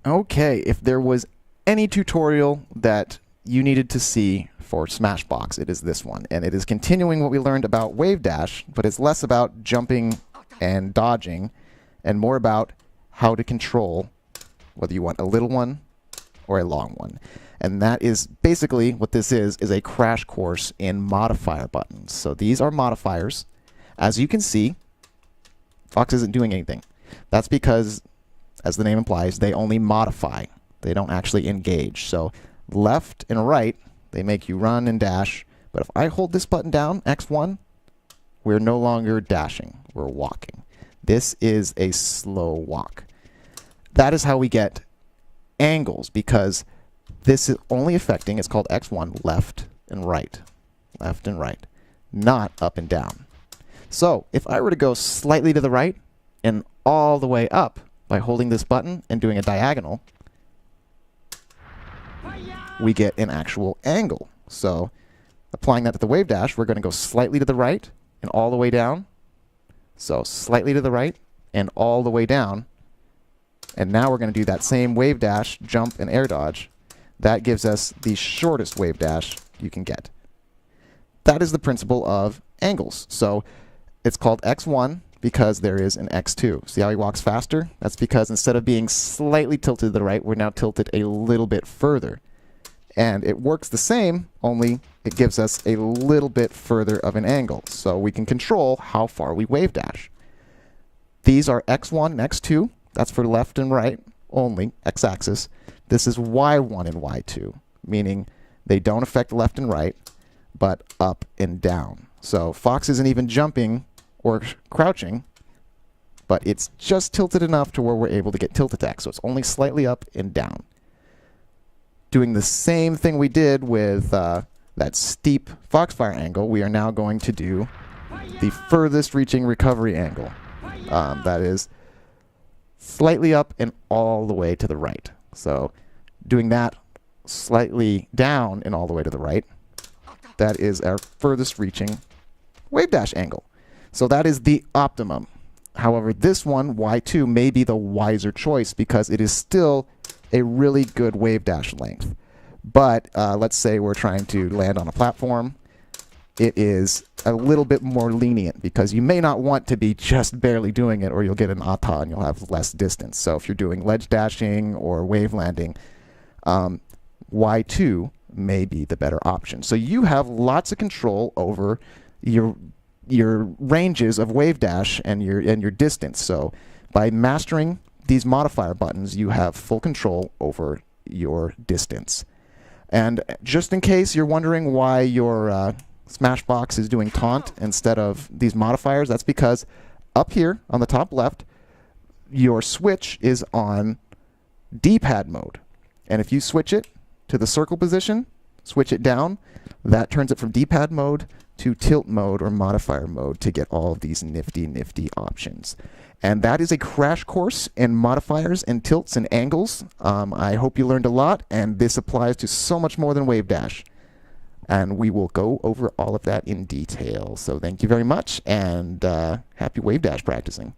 Okay, if there was any tutorial that you needed to see for Smashbox, it is this one. And it is continuing what we learned about wave dash, but it's less about jumping and dodging and more about how to control whether you want a little one or a long one. And that is basically what this is a crash course in modifier buttons. So these are modifiers. As you can see, Fox isn't doing anything. That's because, as the name implies, they only modify. They don't actually engage. So left and right, they make you run and dash. But if I hold this button down, X1, we're no longer dashing. We're walking. This is a slow walk. That is how we get angles, because this is only affecting, it's called X1, left and right. Left and right, not up and down. So if I were to go slightly to the right and all the way up by holding this button and doing a diagonal, we get an actual angle. So applying that to the wave dash, we're going to go slightly to the right and all the way down. So slightly to the right and all the way down. And now we're going to do that same wave dash, jump, and air dodge. That gives us the shortest wave dash you can get. That is the principle of angles. So it's called X1 because there is an X2. See how he walks faster? That's because instead of being slightly tilted to the right, we're now tilted a little bit further. And it works the same, only it gives us a little bit further of an angle. So we can control how far we wave dash. These are X1 and X2. That's for left and right only, x-axis. This is Y1 and Y2, meaning they don't affect left and right, but up and down. So Fox isn't even jumping or crouching, but it's just tilted enough to where we're able to get tilt attack. So it's only slightly up and down. Doing the same thing we did with that steep Foxfire angle, we are now going to do the furthest reaching recovery angle. That is slightly up and all the way to the right. So doing that slightly down and all the way to the right, that is our furthest reaching wave dash angle. So that is the optimum. However, this one, Y2, may be the wiser choice because it is still a really good wave dash length. But let's say we're trying to land on a platform. It is a little bit more lenient because you may not want to be just barely doing it or you'll get an ATA and you'll have less distance. So if you're doing ledge dashing or wave landing, Y2 may be the better option. So you have lots of control over your ranges of wave dash and your distance. So by mastering these modifier buttons, you have full control over your distance. And just in case you're wondering why your Smashbox is doing taunt instead of these modifiers, that's because up here on the top left, your switch is on D-pad mode. And if you switch it to the circle position, switch it down, that turns it from D-pad mode to tilt mode or modifier mode to get all of these nifty options. And that is a crash course in modifiers and tilts and angles. I hope you learned a lot, and this applies to so much more than wave dash. And we will go over all of that in detail. So thank you very much, and happy wave dash practicing.